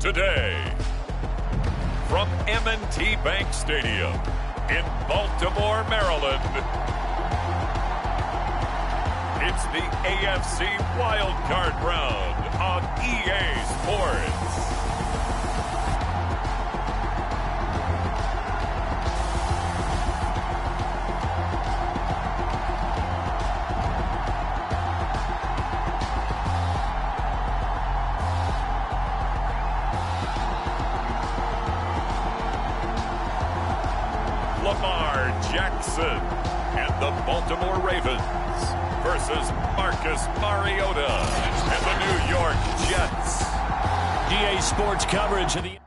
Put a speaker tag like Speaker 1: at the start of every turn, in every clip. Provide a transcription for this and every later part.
Speaker 1: today. From M&T Bank Stadium in Baltimore, Maryland, it's the AFC Wild Card Round on EA Sports. Lamar Jackson and the Baltimore Ravens versus Marcus Mariota and the New York Jets.
Speaker 2: EA Sports coverage of the...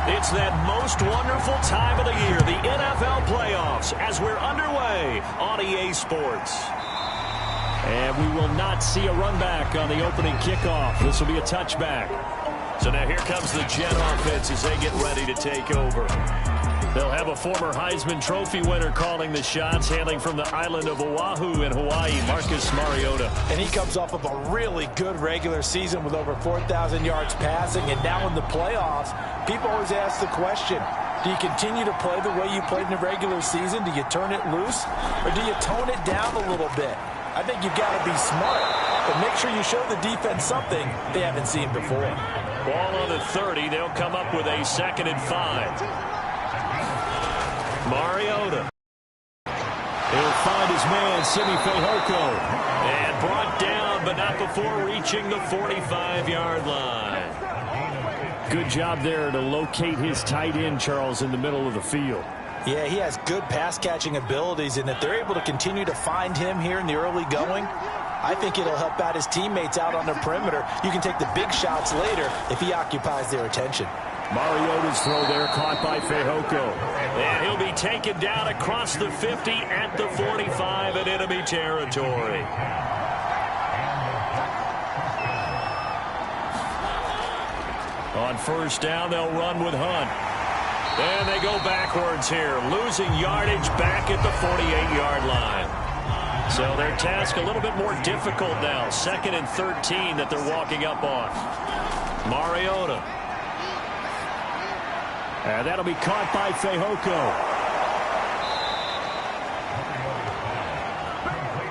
Speaker 2: It's that most wonderful time of the year, the NFL playoffs, as we're underway on EA Sports. And we will not see a run back on the opening kickoff. This will be a touchback. So now here comes the Jet offense as they get ready to take over. They'll have a former Heisman Trophy winner calling the shots, hailing from the island of Oahu in Hawaii, Marcus Mariota.
Speaker 3: And he comes off of a really good regular season with over 4,000 yards passing. And now in the playoffs, people always ask the question, do you continue to play the way you played in the regular season? Do you turn it loose? Or do you tone it down a little bit? I think you've got to be smart, but make sure you show the defense something they haven't seen before.
Speaker 2: Ball on the 30. They'll come up with a 2nd and 5. Mariota. He'll find his man, Simi Fehoko. And brought down, but not before reaching the 45-yard line. Good job there to locate his tight end, Charles, in the middle of the field.
Speaker 3: Yeah, he has good pass-catching abilities, and if they're able to continue to find him here in the early going, I think it'll help out his teammates out on the perimeter. You can take the big shots later if he occupies their attention.
Speaker 2: Mariota's throw there caught by Fehoko. And he'll be taken down across the 50 at the 45 in enemy territory. On first down, they'll run with Hunt. And they go backwards here, losing yardage back at the 48-yard line. So their task a little bit more difficult now. 2nd and 13 that they're walking up on. Mariota. And that'll be caught by Fehoko.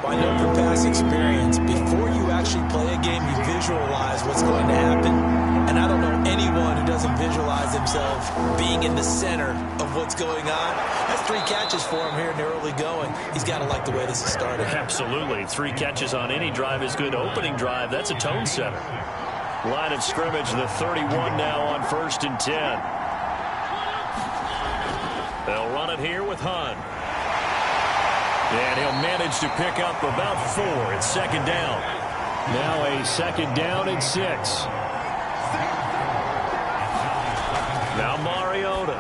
Speaker 3: I know from past experience, before you actually play a game, you visualize what's going to happen. And I don't know anyone who doesn't visualize themselves being in the center of what's going on. That's 3 catches for him here in the early going. He's got to like the way this is started.
Speaker 2: Absolutely. 3 catches on any drive is good. Opening drive, that's a tone setter. Line of scrimmage, the 31 now on 1st and 10. They'll run it here with Hunt. And he'll manage to pick up about 4. It's 2nd down. Now a 2nd down and 6. Now Mariota.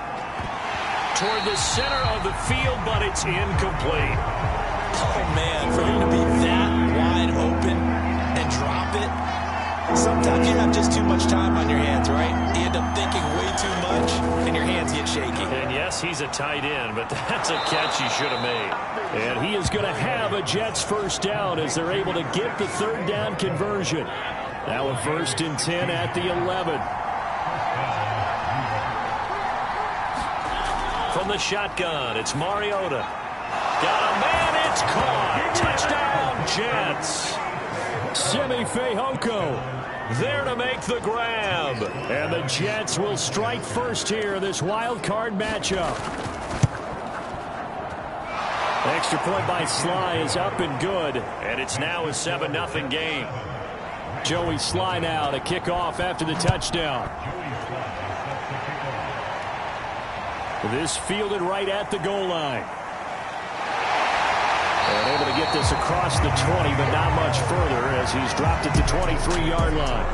Speaker 2: Toward the center of the field, but it's incomplete.
Speaker 3: Oh, man, for him to be that wide open and drop it. Sometimes you have just too much time on your hands, right? You end up thinking way too much, and your hands get shaky.
Speaker 2: And yes, he's a tight end, but that's a catch he should have made. And he is going to have a Jets first down as they're able to get the 3rd down conversion. Now a 1st and 10 at the 11. From the shotgun, it's Mariota. Got a man, it's caught. Touchdown, Jets. Simi Fehoko there to make the grab. And the Jets will strike first here in this wild card matchup. Extra point by Sly is up and good. And it's now a 7-0 game. Joey Sly now to kick off after the touchdown. This fielded right at the goal line. And able to get this across the 20, but not much further as he's dropped at the 23-yard line.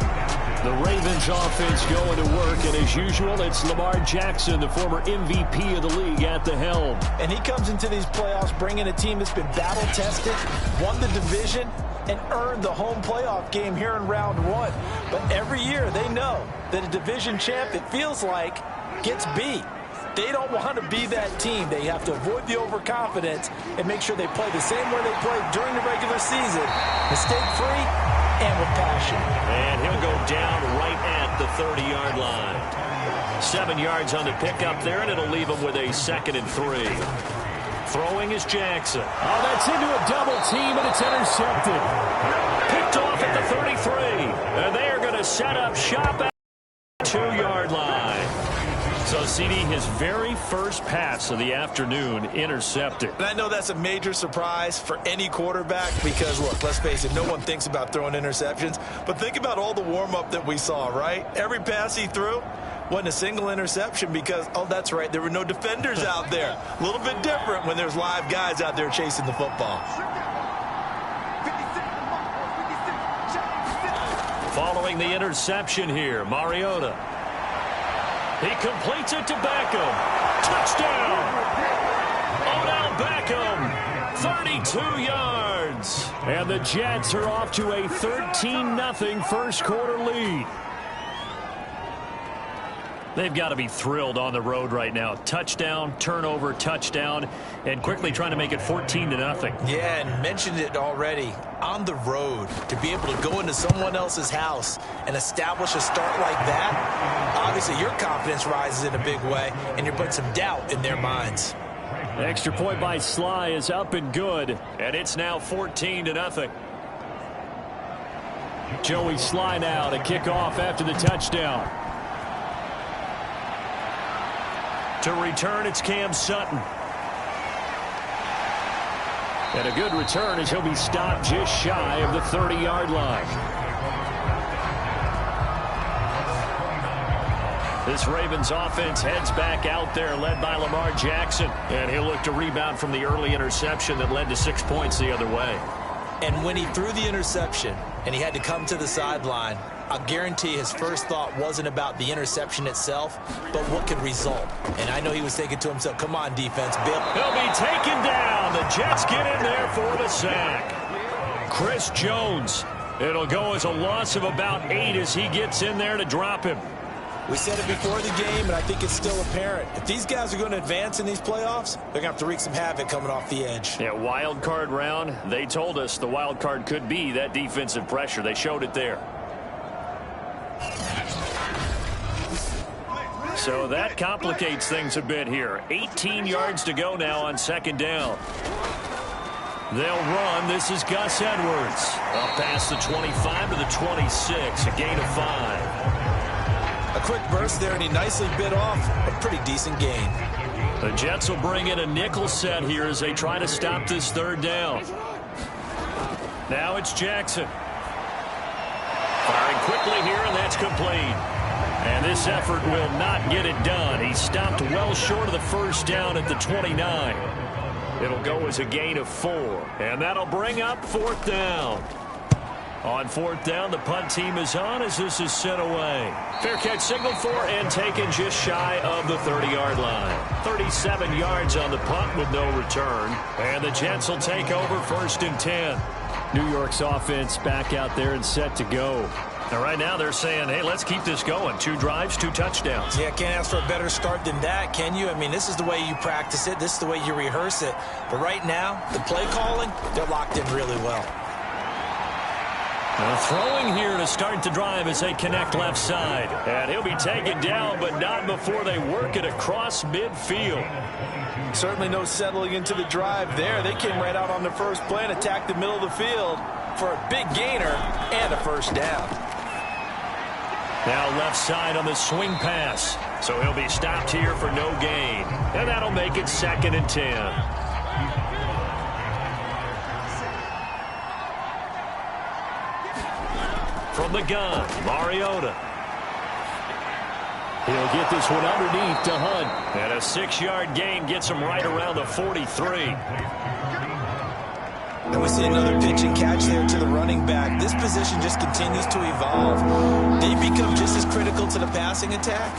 Speaker 2: The Ravens offense going to work, and as usual, it's Lamar Jackson, the former MVP of the league, at the helm.
Speaker 3: And he comes into these playoffs bringing a team that's been battle-tested, won the division, and earned the home playoff game here in round 1. But every year they know that a division champ, it feels like, gets beat. they don't want to be that team. They have to avoid the overconfidence and make sure they play the same way they played during the regular season, mistake-free and with passion.
Speaker 2: And he'll go down right at the 30-yard line. 7 yards on the pickup there, and it'll leave him with a 2nd and 3. Throwing is Jackson.
Speaker 4: Oh, that's into a double team, and it's intercepted.
Speaker 2: Picked off at the 33. And they are going to set up shop at the 2-yard line. So, CD, his very first pass of the afternoon intercepted.
Speaker 3: And I know that's a major surprise for any quarterback because, look, let's face it, no one thinks about throwing interceptions. But think about all the warm-up that we saw, right? Every pass he threw wasn't a single interception because, oh, that's right, there were no defenders out there. A little bit different when there's live guys out there chasing the football.
Speaker 2: Following the interception here, Mariota. He completes it to Beckham. Touchdown! Odell Beckham, 32 yards.
Speaker 4: And the Jets are off to a 13-0 first quarter lead.
Speaker 2: They've got to be thrilled on the road right now. Touchdown, turnover, touchdown, and quickly trying to make it 14-0.
Speaker 3: Yeah, and mentioned it already. On the road, to be able to go into someone else's house and establish a start like that, obviously your confidence rises in a big way, and you're putting some doubt in their minds.
Speaker 4: Extra point by Sly is up and good.
Speaker 2: And it's now 14-0.
Speaker 4: Joey Sly now to kick off after the touchdown.
Speaker 2: To return, it's Cam Sutton.
Speaker 4: And a good return as he'll be stopped just shy of the 30-yard line.
Speaker 2: This Ravens offense heads back out there, led by Lamar Jackson. And he'll look to rebound from the early interception that led to 6 points the other way.
Speaker 3: And when he threw the interception and he had to come to the sideline, I'll guarantee his first thought wasn't about the interception itself, but what could result. And I know he was thinking to himself, come on, defense, Bill.
Speaker 2: He'll be taken down. The Jets get in there for the sack. Chris Jones. It'll go as a loss of about 8 as he gets in there to drop him.
Speaker 3: We said it before the game, and I think it's still apparent. If these guys are going to advance in these playoffs, they're going to have to wreak some havoc coming off the edge.
Speaker 2: Yeah, wild card round. They told us the wild card could be that defensive pressure. They showed it there. So that complicates things a bit here. 18 yards to go now on 2nd down. They'll run. This is Gus Edwards. Up past the 25 to the 26. A gain of 5.
Speaker 3: A quick burst there, and he nicely bit off a pretty decent gain.
Speaker 2: The Jets will bring in a nickel set here as they try to stop this 3rd down. Now it's Jackson. Firing quickly here, and that's complete. And this effort will not get it done. He stopped well short of the 1st down at the 29. It'll go as a gain of 4. And that'll bring up 4th down. On 4th down, the punt team is on as this is sent away. Fair catch signaled for and taken just shy of the 30-yard line. 37 yards on the punt with no return. And the Jets will take over 1st and 10.
Speaker 4: New York's offense back out there and set to go.
Speaker 2: Now, right now they're saying, hey, let's keep this going. 2 drives, 2 touchdowns.
Speaker 3: Yeah, can't ask for a better start than that, can you? I mean, this is the way you practice it. This is the way you rehearse it. But right now, the play calling, they're locked in really well.
Speaker 2: Now throwing here to start the drive as they connect left side. And he'll be taken down, but not before they work it across midfield.
Speaker 3: Certainly no settling into the drive there. They came right out on the first play and attacked the middle of the field for a big gainer and a 1st down.
Speaker 2: Now left side on the swing pass. So he'll be stopped here for no gain. And that'll make it 2nd and 10. From the gun, Mariota.
Speaker 4: He'll get this one underneath to Hunt.
Speaker 2: And a 6-yard gain gets him right around the 43.
Speaker 3: And we see another pitch and catch there to the running back. This position just continues to evolve. They become just as critical to the passing attack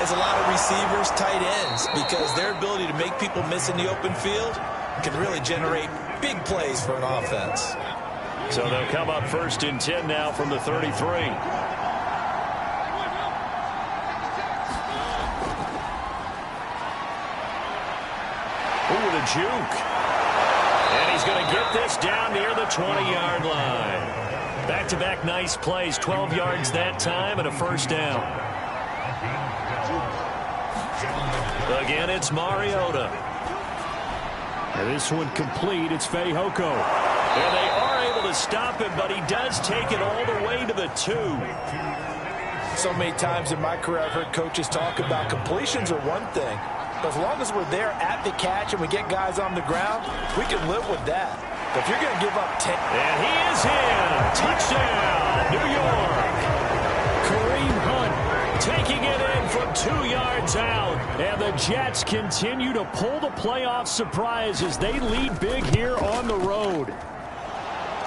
Speaker 3: as a lot of receivers, tight ends, because their ability to make people miss in the open field can really generate big plays for an offense.
Speaker 2: So they'll come up 1st and 10 now from the 33. juke. And he's going to get this down near the 20-yard line. Back-to-back nice plays, 12 yards that time and a first down. Again, it's Mariota.
Speaker 4: And this one complete. It's Fehoko.
Speaker 2: And they are able to stop him, but he does take it all the way to the 2.
Speaker 3: So many times in my career I've heard coaches talk about completions are one thing. But as long as we're there at the catch and we get guys on the ground, we can live with that. But if you're going to give up 10...
Speaker 2: And he is in. Touchdown, New York.
Speaker 4: Kareem Hunt
Speaker 2: Taking it in from 2 yards out.
Speaker 4: And the Jets continue to pull the playoff surprise as they lead big here on the road.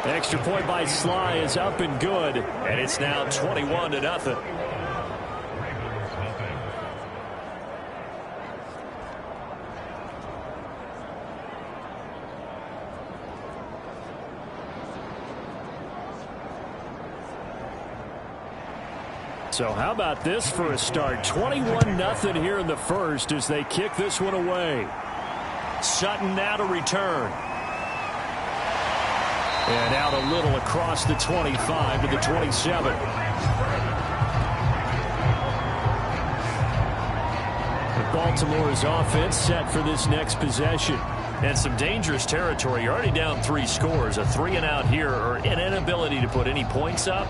Speaker 4: Extra point by Sly is up and good.
Speaker 2: And it's now 21-0.
Speaker 4: So how about this for a start? 21-0 here in the first as they kick this one away.
Speaker 2: Sutton now to return.
Speaker 4: And out a little across the 25 to the 27. Baltimore's offense set for this next possession.
Speaker 2: And some dangerous territory. You're already down 3 scores. A 3-and-out here or an inability to put any points up.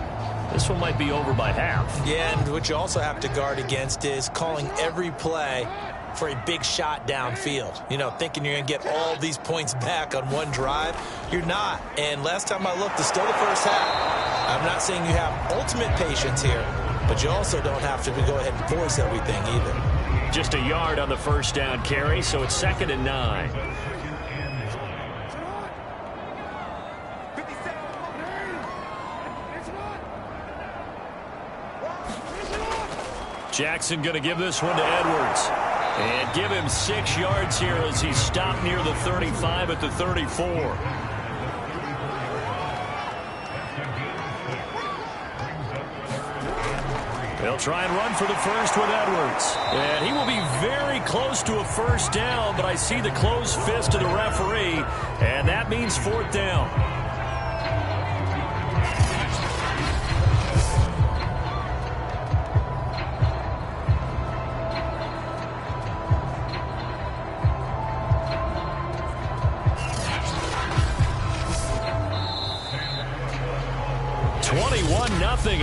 Speaker 2: This one might be over by half.
Speaker 3: Yeah, and what you also have to guard against is calling every play for a big shot downfield. You know, thinking you're going to get all these points back on one drive. You're not. And last time I looked, it's still the first half. I'm not saying you have ultimate patience here, but you also don't have to go ahead and force everything either.
Speaker 2: Just a yard on the first down carry, so it's 2nd and 9. Jackson going to give this one to Edwards. And give him 6 yards here as he's stopped near the 35 at the 34. They'll try and run for the first with Edwards. And he will be very close to a first down, but I see the closed fist of the referee, and that means 4th down.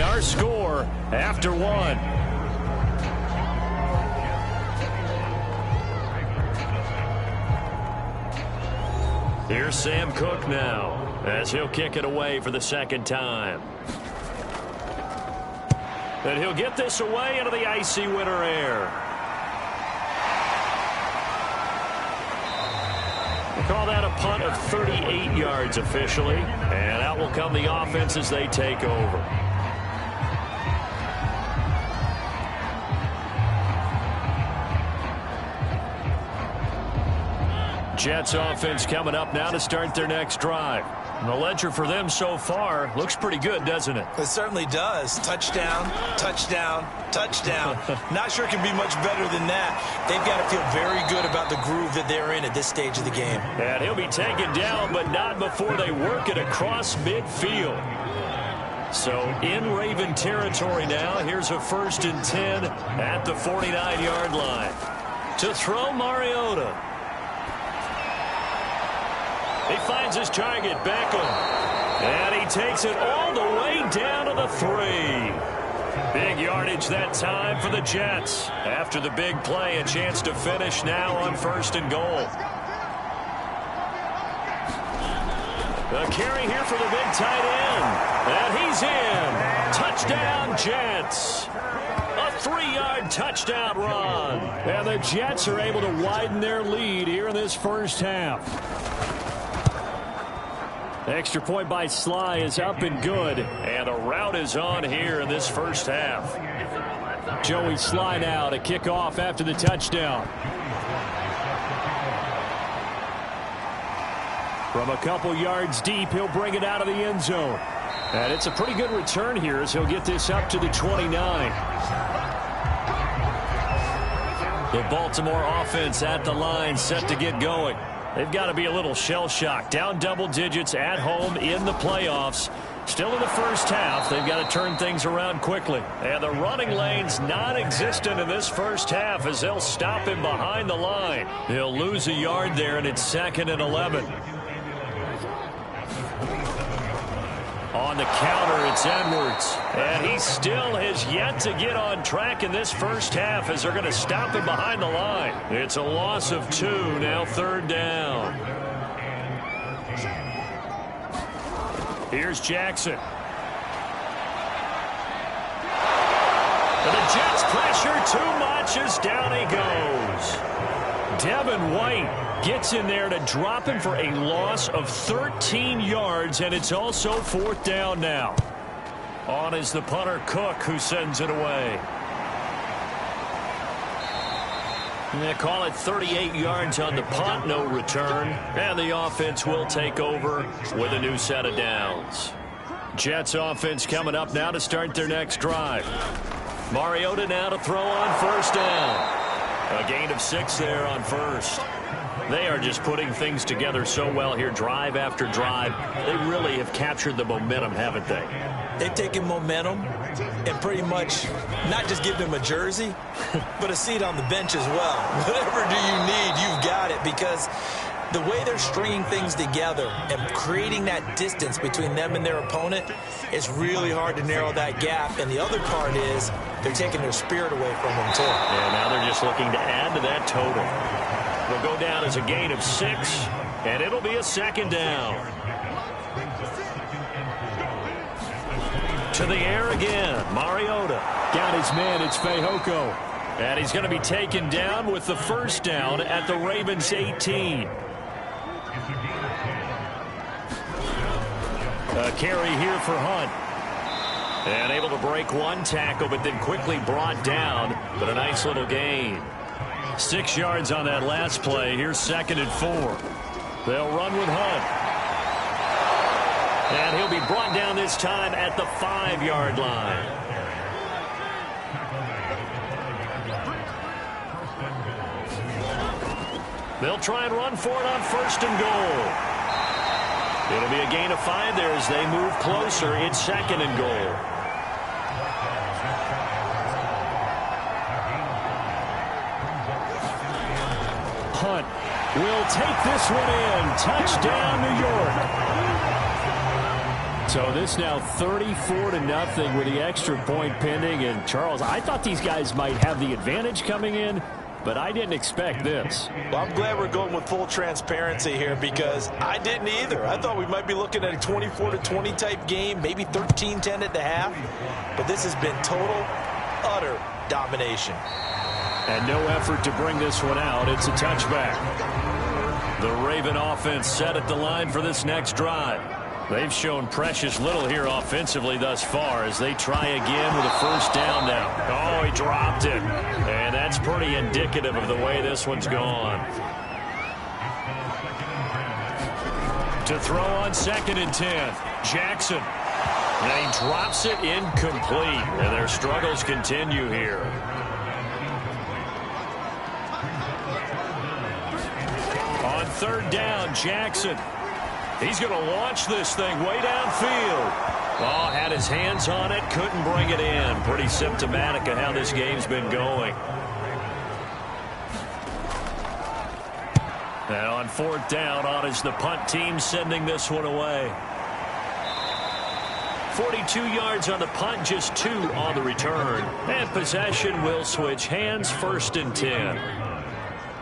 Speaker 2: Our score after 1. Here's Sam Cook now as he'll kick it away for the 2nd time. And he'll get this away into the icy winter air. We'll call that a punt of 38 yards officially. And out will come the offense as they take over. Jets offense coming up now to start their next drive. And the ledger for them so far looks pretty good, doesn't it?
Speaker 3: It certainly does. Touchdown, touchdown, touchdown. Not sure it can be much better than that. They've got to feel very good about the groove that they're in at this stage of the game.
Speaker 2: And he'll be taken down, but not before they work it across midfield. So in Raven territory now. Here's a 1st and 10 at the 49-yard line. To throw, Mariota. He finds his target, Beckham. And he takes it all the way down to the 3. Big yardage that time for the Jets. After the big play, a chance to finish now on 1st and goal. The carry here for the big tight end. And he's in. Touchdown, Jets. A 3-yard touchdown run.
Speaker 4: And the Jets are able to widen their lead here in this first half. Extra point by Sly is up and good.
Speaker 2: And a rout is on here in this first half.
Speaker 4: Joey Sly now to kick off after the touchdown. From a couple yards deep, he'll bring it out of the end zone. And it's a pretty good return here as he'll get this up to the 29.
Speaker 2: The Baltimore offense at the line set to get going.
Speaker 4: They've got to be a little shell-shocked. Down double digits at home in the playoffs. Still in the first half. They've got to turn things around quickly. And the running lane's non-existent in this first half as they'll stop him behind the line. He'll lose a yard there, and it's 2nd and 11. On the counter, it's Edwards. And he still has yet to get on track in this first half as they're going to stop him behind the line. It's a loss of 2, now 3rd down. Here's Jackson. And the Jets pressure too much as down he goes. Devin White gets in there to drop him for a loss of 13 yards, and it's also 4th down now. On is the punter, Cook, who sends it away. And they call it 38 yards on the punt, no return. And the offense will take over with a new set of downs. Jets offense coming up now to start their next drive. Mariota now to throw on 1st down. A gain of 6 there on 1st. They are just putting things together so well here, drive after drive. They really have captured the momentum, haven't they?
Speaker 3: They've taken momentum and pretty much not just given them a jersey, but a seat on the bench as well. Whatever do you need, you've got it, because the way they're stringing things together and creating that distance between them and their opponent, it's really hard to narrow that gap. And the other part is they're taking their spirit away from them, too.
Speaker 4: And now they're just looking to add to that total. Will go down as a gain of 6, and it'll be a 2nd down. To the air again, Mariota.
Speaker 2: Got his man, it's Fehoko.
Speaker 4: And he's going to be taken down with the 1st down at the Ravens 18. A carry here for Hunt. And able to break one tackle, but then quickly brought down, but a nice little gain. 6 yards on that last play. Here's 2nd and 4. They'll run with Hunt. And he'll be brought down this time at the 5-yard line. They'll try and run for it on 1st and goal. It'll be a gain of 5 there as they move closer. It's 2nd and goal.
Speaker 2: Hunt will take this one in. Touchdown, New York. So this now 34-0 with the extra point pending. And Charles, I thought these guys might have the advantage coming in, but I didn't expect this.
Speaker 3: Well, I'm glad we're going with full transparency here, because I didn't either. I thought we might be looking at a 24-20 type game, maybe 13-10 at the half. But this has been total, utter domination.
Speaker 4: And no effort to bring this one out. It's a touchback. The Raven offense set at the line for this next drive. They've shown precious little here offensively thus far as they try again with a 1st down now. Oh, he dropped it. And that's pretty indicative of the way this one's gone. To throw on 2nd and 10. Jackson. And he drops it incomplete. And their struggles continue here. On 3rd down, Jackson. He's going to launch this thing way downfield. Oh, had his hands on it, couldn't bring it in. Pretty symptomatic of how this game's been going. And on 4th down, on is the punt team sending this one away. 42 yards on the punt, just 2 on the return. And possession will switch hands, 1st and 10.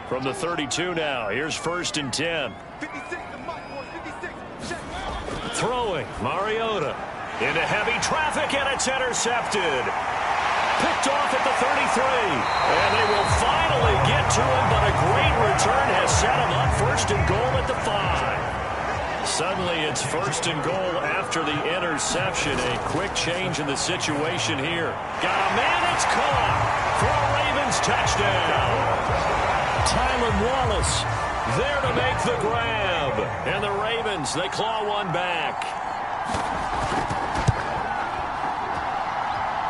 Speaker 4: From the 32 now, here's 1st and 10. Throwing, Mariota into heavy traffic, and it's intercepted. Picked off at the 33. And they will finally get to him, but a great return has set him up 1st and goal at the 5. Suddenly it's 1st and goal after the interception. A quick change in the situation here. Got a man, it's caught for a Ravens touchdown. Tylan Wallace there to make the grab. And the Ravens, they claw one back.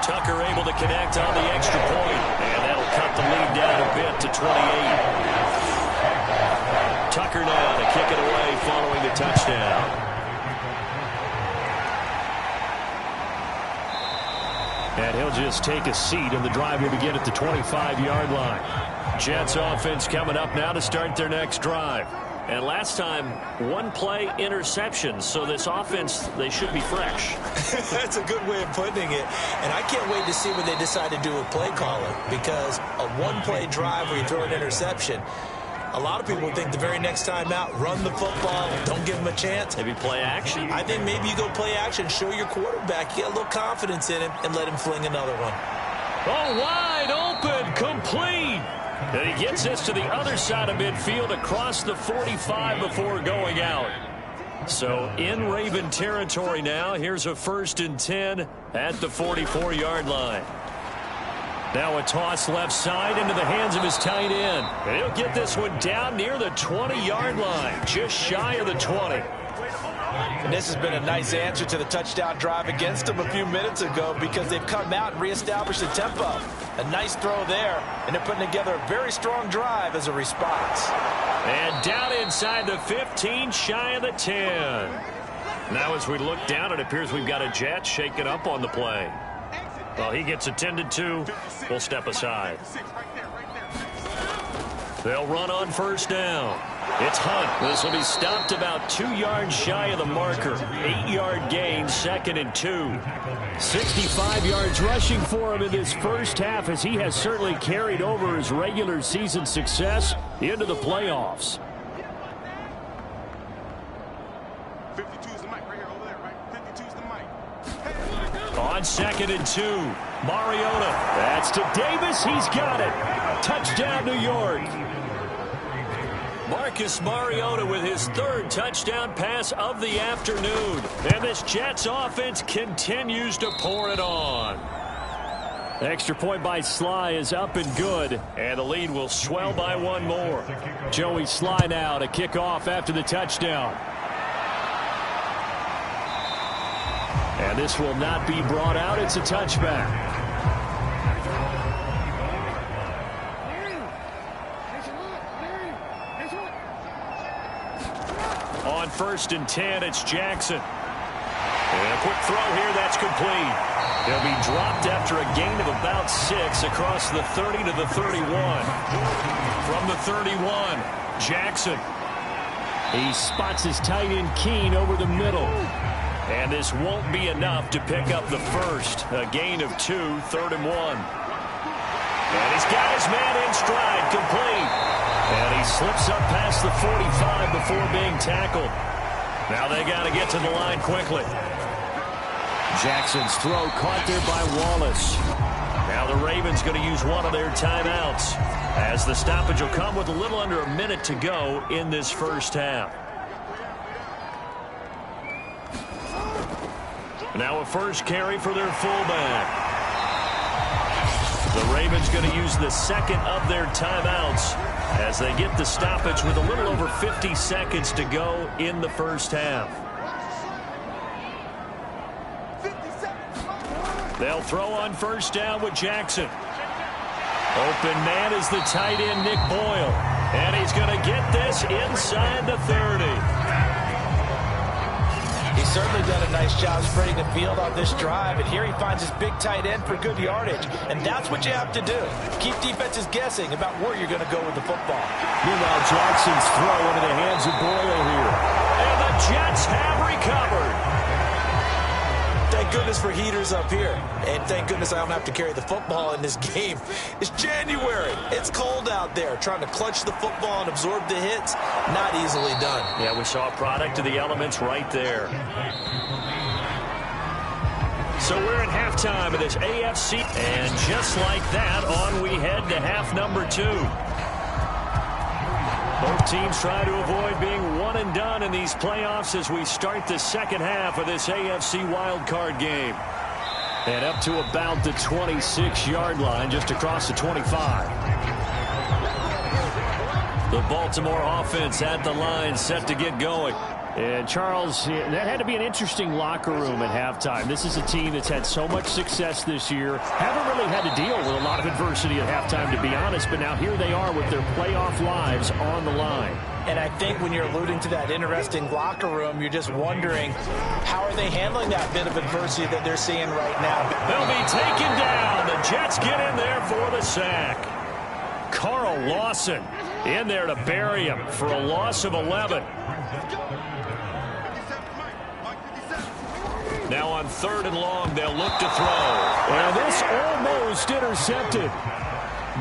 Speaker 4: Tucker able to connect on the extra point. And that'll cut the lead down a bit to 28.
Speaker 2: Tucker now to kick it away following the touchdown. And he'll just take a seat, and the drive will begin at the 25-yard line. Jets offense coming up now to start their next drive. And last time, one play interception, so this offense, they should be fresh.
Speaker 3: That's a good way of putting it. And I can't wait to see what they decide to do with play calling, because a one-play drive where you throw an interception, a lot of people think the very next time out, run the football, don't give him a chance.
Speaker 2: Maybe play action.
Speaker 3: I think maybe you go play action, show your quarterback, get a little confidence in him, and let him fling another one.
Speaker 2: Oh, wide open, complete. And he gets this to the other side of midfield across the 45 before going out. So in Raven territory now. Here's a 1st and 10 at the 44-yard line. Now a toss left side into the hands of his tight end. And he'll get this one down near the 20-yard line, just shy of the 20.
Speaker 3: And this has been a nice answer to the touchdown drive against them a few minutes ago, because they've come out and reestablished the tempo. A nice throw there, and they're putting together a very strong drive as a response.
Speaker 2: And down inside the 15, shy of the 10. Now as we look down, it appears we've got a Jet shaking up on the play. Well, he gets attended to. We'll step aside. They'll run on 1st down. It's Hunt. This will be stopped about 2 yards shy of the marker. 8-yard gain, 2nd and 2. 65 yards rushing for him in this first half, as he has certainly carried over his regular season success into the playoffs.
Speaker 5: 52's the mic right here, over there, right? 52's the mic.
Speaker 2: On 2nd and 2, Mariota. That's to Davis. He's got it. Touchdown, New York. Marcus Mariota with his 3rd touchdown pass of the afternoon. And this Jets offense continues to pour it on. Extra point by Sly is up and good. And the lead will swell by 1 more. Joey Sly now to kick off after the touchdown. And this will not be brought out. It's a touchback. On 1st and 10, it's Jackson. And a quick throw here, that's complete. He'll be dropped after a gain of about 6 across the 30 to the 31. From the 31, Jackson. He spots his tight end Keene over the middle. And this won't be enough to pick up the first. A gain of 2, 3rd and 1. And he's got his man in stride, complete. And he slips up past the 45 before being tackled. Now they got to get to the line quickly. Jackson's throw caught there by Wallace. Now the Ravens going to use one of their timeouts, as the stoppage will come with a little under a minute to go in this first half. Now a first carry for their fullback. The Ravens going to use the 2nd of their timeouts as they get the stoppage with a little over 50 seconds to go in the first half. They'll throw on 1st down with Jackson. Open man is the tight end Nick Boyle. And he's going to get this inside the 30.
Speaker 3: He's certainly done a nice job spreading the field on this drive, and here he finds his big tight end for good yardage. And that's what you have to do. Keep defenses guessing about where you're going to go with the football.
Speaker 2: Meanwhile, Jackson's throw into the hands of Boyle here. And the Jets have recovered.
Speaker 3: Thank goodness for heaters up here. And thank goodness I don't have to carry the football in this game. It's January. It's cold out there. Trying to clutch the football and absorb the hits, not easily done.
Speaker 2: Yeah, we saw a product of the elements right there. So we're at halftime of this AFC. And just like that, on we head to half number 2. Both teams try to avoid being one and done in these playoffs as we start the second half of this AFC wildcard game. And up to about the 26-yard line, just across the 25. The Baltimore offense at the line, set to get going. And Charles, that had to be an interesting locker room at halftime. This is a team that's had so much success this year. Haven't really had to deal with a lot of adversity at halftime, to be honest. But now here they are with their playoff lives on the line.
Speaker 3: And I think when you're alluding to that interesting locker room, you're just wondering, how are they handling that bit of adversity that they're seeing right now?
Speaker 2: They'll be taken down. The Jets get in there for the sack. Carl Lawson in there to bury him for a loss of 11. Now on 3rd and long, they'll look to throw. And this almost intercepted.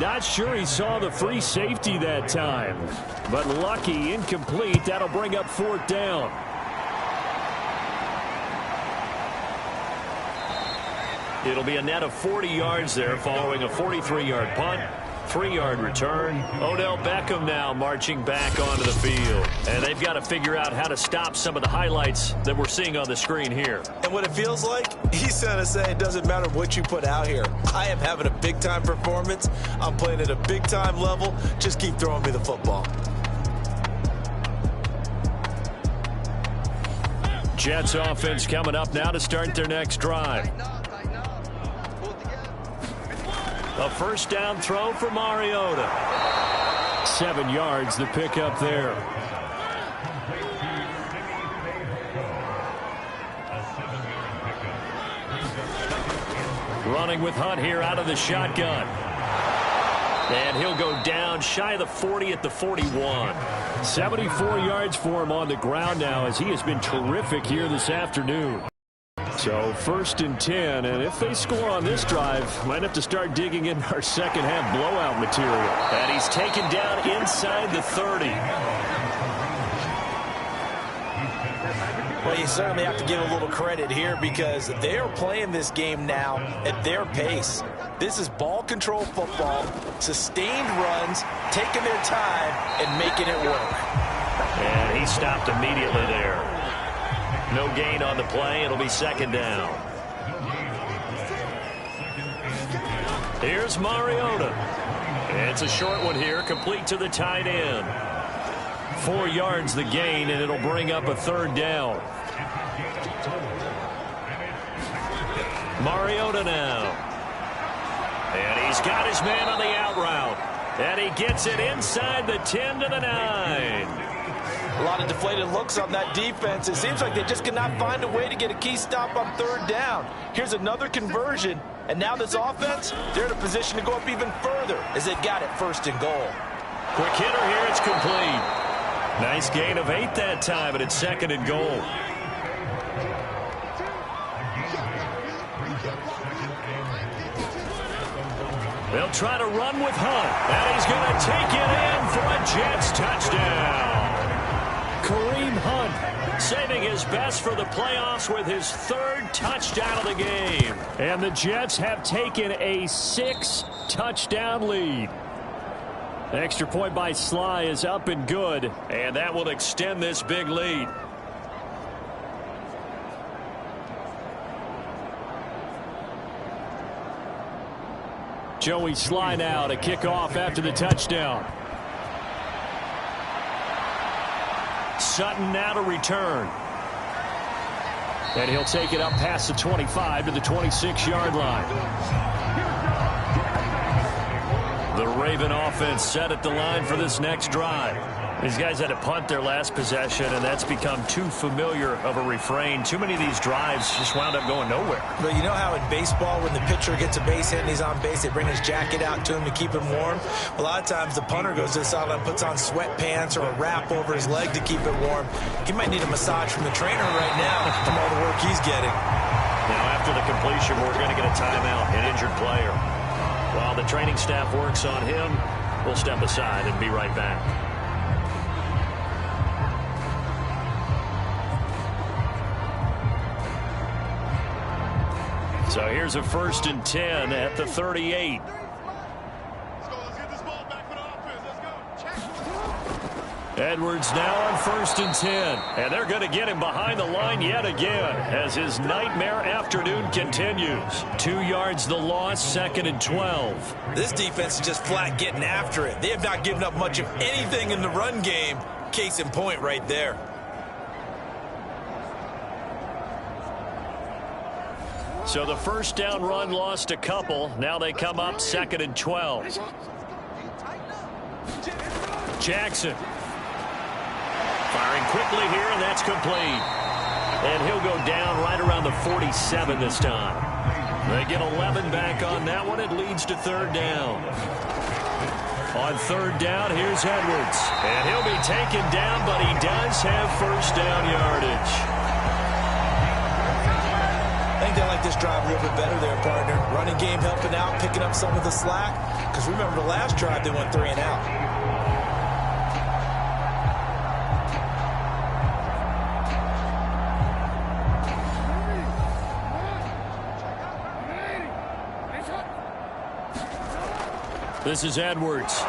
Speaker 2: Not sure he saw the free safety that time. But lucky, incomplete. That'll bring up 4th down. It'll be a net of 40 yards there following a 43-yard punt. 3-yard return. Odell Beckham now marching back onto the field. And they've got to figure out how to stop some of the highlights that we're seeing on the screen here.
Speaker 3: And what it feels like, he's going to say it doesn't matter what you put out here. I am having a big-time performance. I'm playing at a big-time level. Just keep throwing me the football.
Speaker 2: Jets offense coming up now to start their next drive. A 1st down throw for Mariota. 7 yards, the pickup there. Running with Hunt here out of the shotgun. And he'll go down shy of the 40 at the 41. 74 yards for him on the ground now as he has been terrific here this afternoon. So 1st and 10, and if they score on this drive, might have to start digging in our second half blowout material. And he's taken down inside the 30.
Speaker 3: Well, you certainly have to give a little credit here because they're playing this game now at their pace. This is ball control football, sustained runs, taking their time and making it work.
Speaker 2: And he stopped immediately there. No gain on the play. It'll be 2nd down. Here's Mariota. It's a short one here, complete to the tight end. 4 yards the gain, and it'll bring up a 3rd down. Mariota now. And he's got his man on the out route. And he gets it inside the 10 to the 9.
Speaker 3: A lot of deflated looks on that defense. It seems like they just cannot find a way to get a key stop on 3rd down. Here's another conversion, and now this offense, they're in a position to go up even further as they've got it 1st and goal.
Speaker 2: Quick hitter here, it's complete. Nice gain of 8 that time, and it's 2nd and goal. They'll try to run with Hunt, and he's going to take it in for a Jets touchdown. Kareem Hunt saving his best for the playoffs with his 3rd touchdown of the game. And the Jets have taken a 6-touchdown lead. The extra point by Sly is up and good, and that will extend this big lead. Joey Sly now to kick off after the touchdown. Sutton now to return. And he'll take it up past the 25 to the 26-yard line. The Raven offense set at the line for this next drive. These guys had to punt their last possession, and that's become too familiar of a refrain. Too many of these drives just wound up going nowhere.
Speaker 3: But you know how in baseball, when the pitcher gets a base hit and he's on base, they bring his jacket out to him to keep him warm? A lot of times the punter goes to the sideline, puts on sweatpants or a wrap over his leg to keep it warm. He might need a massage from the trainer right now from all the work he's getting.
Speaker 2: Now after the completion, we're going to get a timeout, an injured player. While the training staff works on him, we'll step aside and be right back. So here's a 1st and 10 at the 38.
Speaker 5: Let's get this ball back for the offense. Let's go.
Speaker 2: Edwards now on 1st and 10. And they're going to get him behind the line yet again as his nightmare afternoon continues. 2 yards the loss, 2nd and 12.
Speaker 3: This defense is just flat getting after it. They have not given up much of anything in the run game. Case in point right there.
Speaker 2: So the 1st down run lost a couple. Now they come up 2nd and 12. Jackson. quickly here, and that's complete. And he'll go down right around the 47 this time. They get 11 back on that one. It leads to third down. On third down, here's Edwards. And he'll be taken down, but he does have first down yardage.
Speaker 3: I think they like this drive a little bit better there, partner. Running game helping out, picking up some of the slack. Because remember, the last drive, they went 3 and out.
Speaker 2: This is Edwards.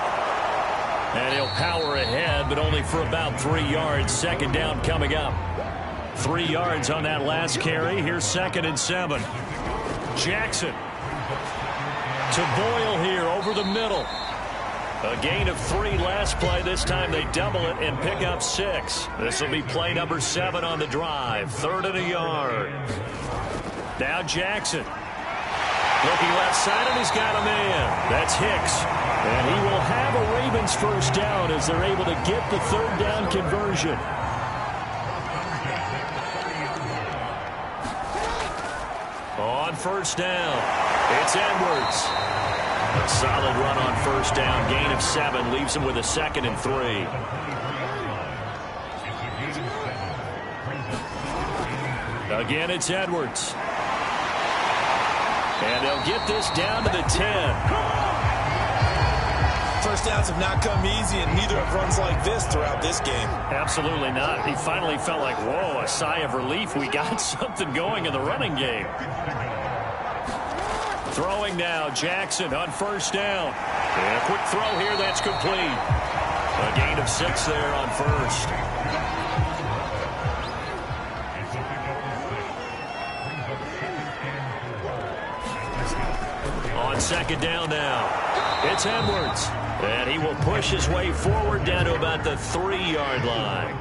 Speaker 2: And he'll power ahead, but only for about 3 yards. Second down coming up. 3 yards on that last carry. Here's 2nd and 7. Jackson to Boyle here over the middle. A gain of 3 last play. This time they double it and pick up 6. This will be play number 7 on the drive. 3rd and a yard. Now Jackson. Looking left side, and he's got a man. That's Hicks. And he will have a Ravens first down as they're able to get the third down conversion. On first down, it's Edwards. A solid run on first down. Gain of 7 leaves him with a 2nd and 3. Again, it's Edwards. And they'll get this down to the 10.
Speaker 3: First downs have not come easy, and neither have runs like this throughout this game.
Speaker 2: Absolutely not. He finally felt like, whoa, a sigh of relief. We got something going in the running game. Throwing now, Jackson on first down. And a quick throw here, that's complete. A gain of 6 there on first. On second down now, it's Edwards. And he will push his way forward down to about the 3-yard line.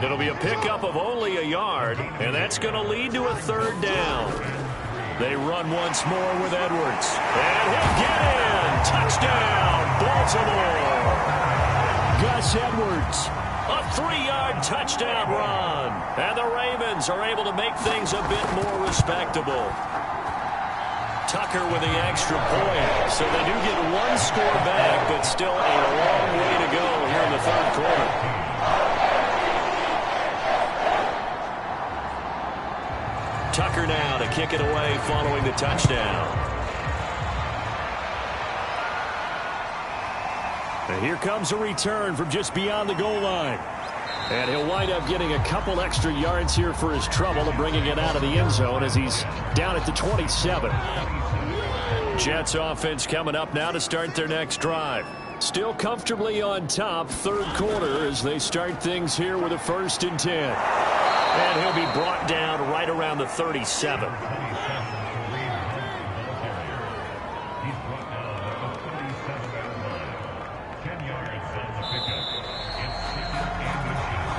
Speaker 2: It'll be a pickup of only a yard, and that's going to lead to a third down. They run once more with Edwards. And he'll get in. Touchdown, Baltimore. Gus Edwards, a 3-yard touchdown run. And the Ravens are able to make things a bit more respectable. Tucker with the extra point. So they do get 1 score back, but still a long way to go here in the third quarter. Tucker now to kick it away following the touchdown. And here comes a return from just beyond the goal line. And he'll wind up getting a couple extra yards here for his trouble and bringing it out of the end zone as he's down at the 27. Jets offense coming up now to start their next drive. Still comfortably on top, third quarter as they start things here with a 1st and 10. And he'll be brought down right around the 37.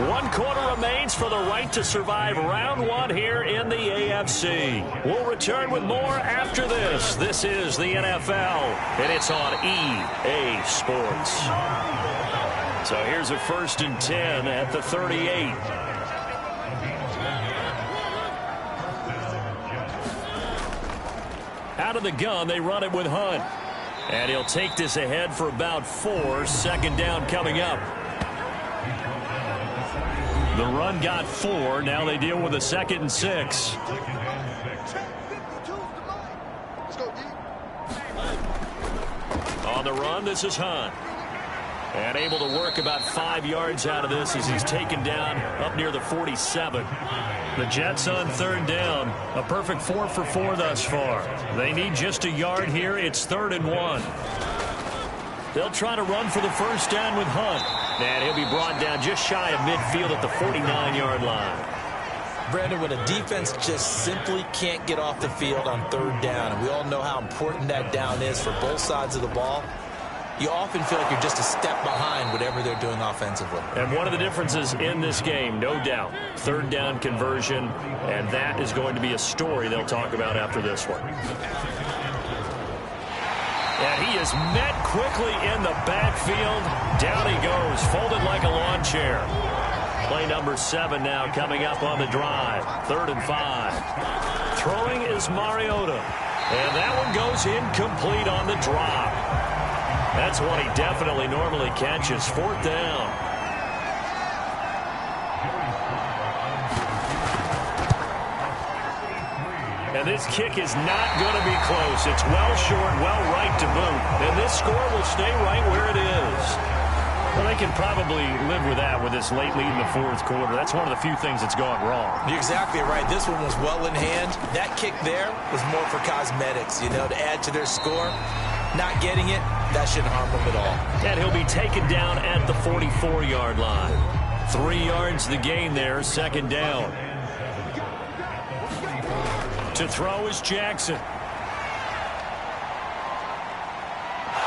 Speaker 2: One quarter remains for the right to survive round 1 here in the AFC. We'll return with more after this. This is the NFL, and it's on EA Sports. So here's a 1st and 10 at the 38. Out of the gun, they run it with Hunt. And he'll take this ahead for about 4. Second down coming up. The run got 4. Now they deal with a 2nd and 6. On the run, this is Hunt. And able to work about 5 yards out of this as he's taken down up near the 47. The Jets on third down. A perfect 4 for 4 thus far. They need just a yard here. It's 3rd and 1. They'll try to run for the first down with Hunt. And he'll be brought down just shy of midfield at the 49-yard line.
Speaker 3: Brandon, when a defense just simply can't get off the field on third down, and we all know how important that down is for both sides of the ball, you often feel like you're just a step behind whatever they're doing offensively.
Speaker 2: And one of the differences in this game, no doubt, third down conversion, and that is going to be a story they'll talk about after this one. And he is met quickly in the backfield. Down he goes, folded like a lawn chair. play number 7 now coming up on the drive. 3rd and 5. Throwing is Mariota. And that one goes incomplete on the drop. That's one he definitely normally catches. 4th down. And this kick is not going to be close. It's well short, well right to boot. And this score will stay right where it is. Well, they can probably live with that with this late lead in the 4th quarter. That's one of the few things that's gone wrong.
Speaker 3: You're exactly right. This one was well in hand. That kick there was more for cosmetics, you know, to add to their score. Not getting it, that shouldn't harm them at all.
Speaker 2: And he'll be taken down at the 44-yard line. 3 yards the gain there, 2nd down. To throw is Jackson.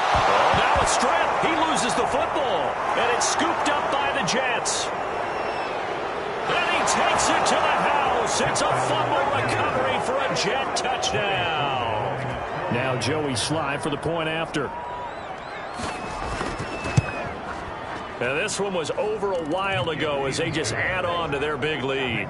Speaker 2: Oh, now a strip. He loses the football. And it's scooped up by the Jets. And he takes it to the house. It's a fumble recovery for a Jet touchdown. Now Joey Sly for the point after. Now this one was over a while ago as they just add on to their big lead.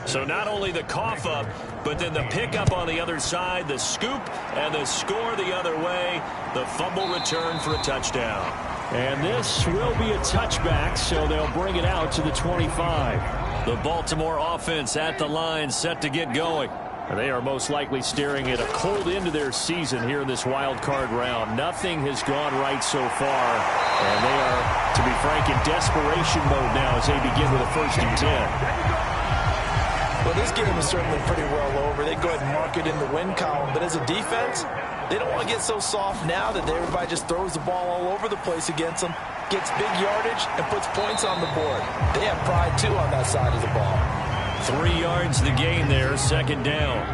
Speaker 2: So not only the cough up, but then the pickup on the other side, the scoop, and the score the other way, the fumble return for a touchdown. And this will be a touchback, so they'll bring it out to the 25. The Baltimore offense at the line, set to get going. They are most likely staring at a cold end to their season here in this wild card round. Nothing has gone right so far, and they are, to be frank, in desperation mode now as they begin with a 1st and 10.
Speaker 3: Well, this game is certainly pretty well over. They go ahead and mark it in the win column. But as a defense, they don't want to get so soft now that everybody just throws the ball all over the place against them, gets big yardage, and puts points on the board. They have pride, too, on that side of the ball.
Speaker 2: 3 yards the gain there, 2nd down.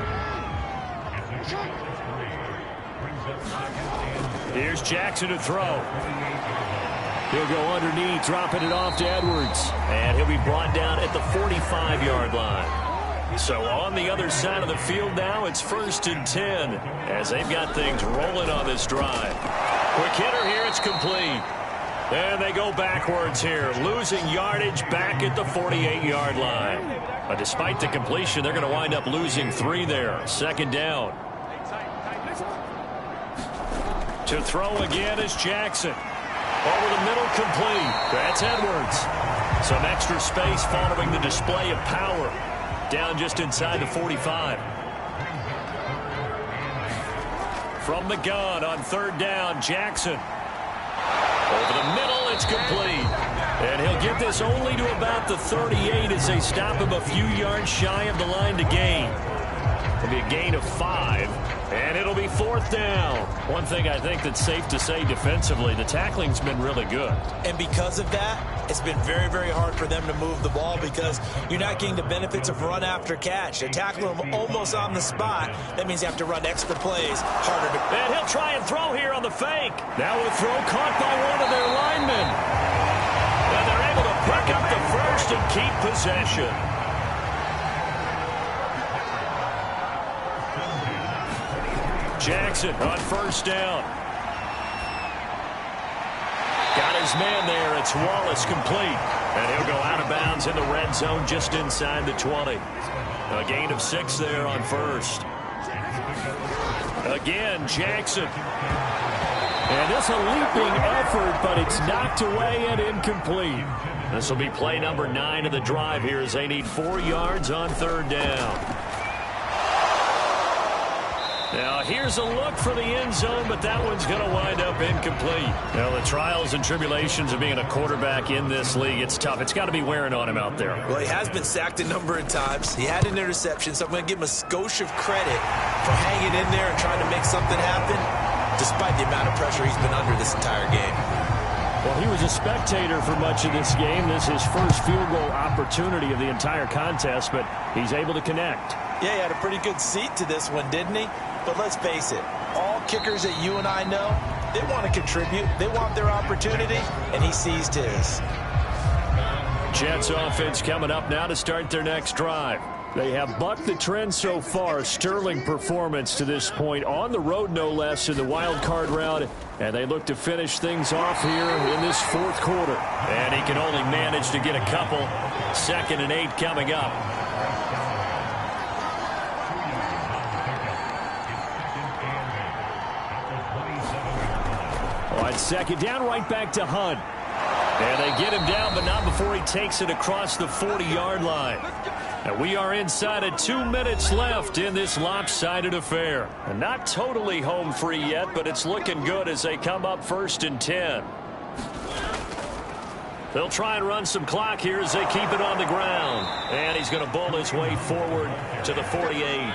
Speaker 2: Here's Jackson to throw. He'll go underneath, dropping it off to Edwards. And he'll be brought down at the 45-yard line. So on the other side of the field now, it's 1st and 10 as they've got things rolling on this drive. Quick hitter here, it's complete. And they go backwards here, losing yardage back at the 48-yard line. But despite the completion, they're going to wind up losing 3 there. 2nd down. To throw again is Jackson. Over the middle, complete. That's Edwards. Some extra space following the display of power. Down just inside the 45. From the gun on 3rd down, Jackson. Over the middle, it's complete. And he'll get this only to about the 38 as they stop him a few yards shy of the line to gain. It'll be a gain of 5. And it'll be 4th down. One thing I think that's safe to say defensively, the tackling's been really good.
Speaker 3: And because of that, it's been very, very hard for them to move the ball because you're not getting the benefits of run after catch. They're tackling them almost on the spot. That means you have to run extra plays harder to...
Speaker 2: And he'll try and throw here on the fake. Now a throw caught by one of their linemen. And they're able to pick up the 1st and keep possession. Jackson on 1st down. Got his man there. It's Wallace complete. And he'll go out of bounds in the red zone just inside the 20. A gain of 6 there on 1st. Again, Jackson. And this a leaping effort, but it's knocked away and incomplete. This will be play number 9 of the drive here as they need 4 yards on 3rd down. Now, here's a look for the end zone, but that one's going to wind up incomplete. Now, the trials and tribulations of being a quarterback in this league, it's tough. It's got to be wearing on him out there.
Speaker 3: Well, he has been sacked a number of times. He had an interception, so I'm going to give him a skosh of credit for hanging in there and trying to make something happen, despite the amount of pressure he's been under this entire game.
Speaker 2: Well, he was a spectator for much of this game. This is his first field goal opportunity of the entire contest, but he's able to connect.
Speaker 3: Yeah, he had a pretty good seat to this one, didn't he? But let's face it, all kickers that you and I know, they want to contribute. They want their opportunity, and he seized his.
Speaker 2: Jets offense coming up now to start their next drive. They have bucked the trend so far. Sterling performance to this point on the road, no less, in the wild card round. And they look to finish things off here in this fourth quarter. And he can only manage to get a couple. 2nd and 8 coming up. On 2nd down, right back to Hunt. And they get him down, but not before he takes it across the 40-yard line. And we are inside of 2 minutes left in this lopsided affair. And not totally home free yet, but it's looking good as they come up 1st and 10. They'll try and run some clock here as they keep it on the ground. And he's going to bull his way forward to the 48.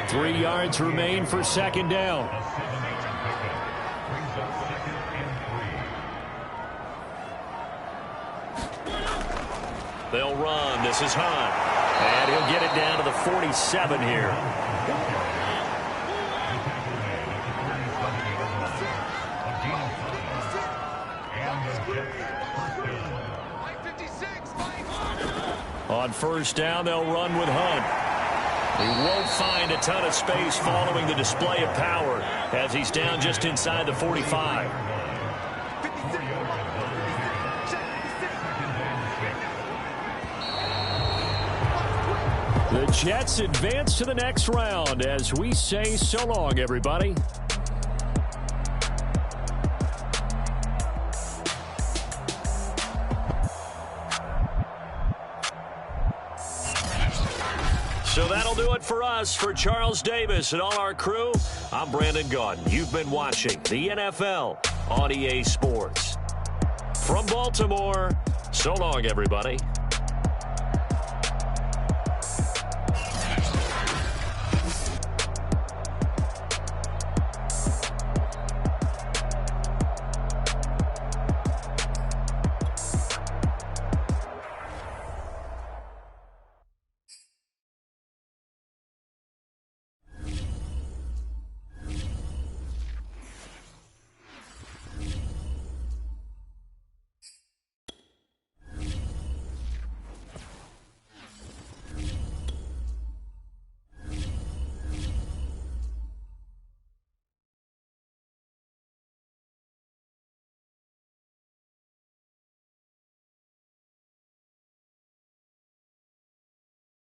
Speaker 2: 3 yards remain for 2nd down. They'll run. This is Hunt. And he'll get it down to the 47 here. On 1st down, they'll run with Hunt. He won't find a ton of space following the display of power as he's down just inside the 45. The Jets advance to the next round as we say so long, everybody. So that'll do it for us. For Charles Davis and all our crew, I'm Brandon Gaudin. You've been watching the NFL on EA Sports. From Baltimore, so long, everybody.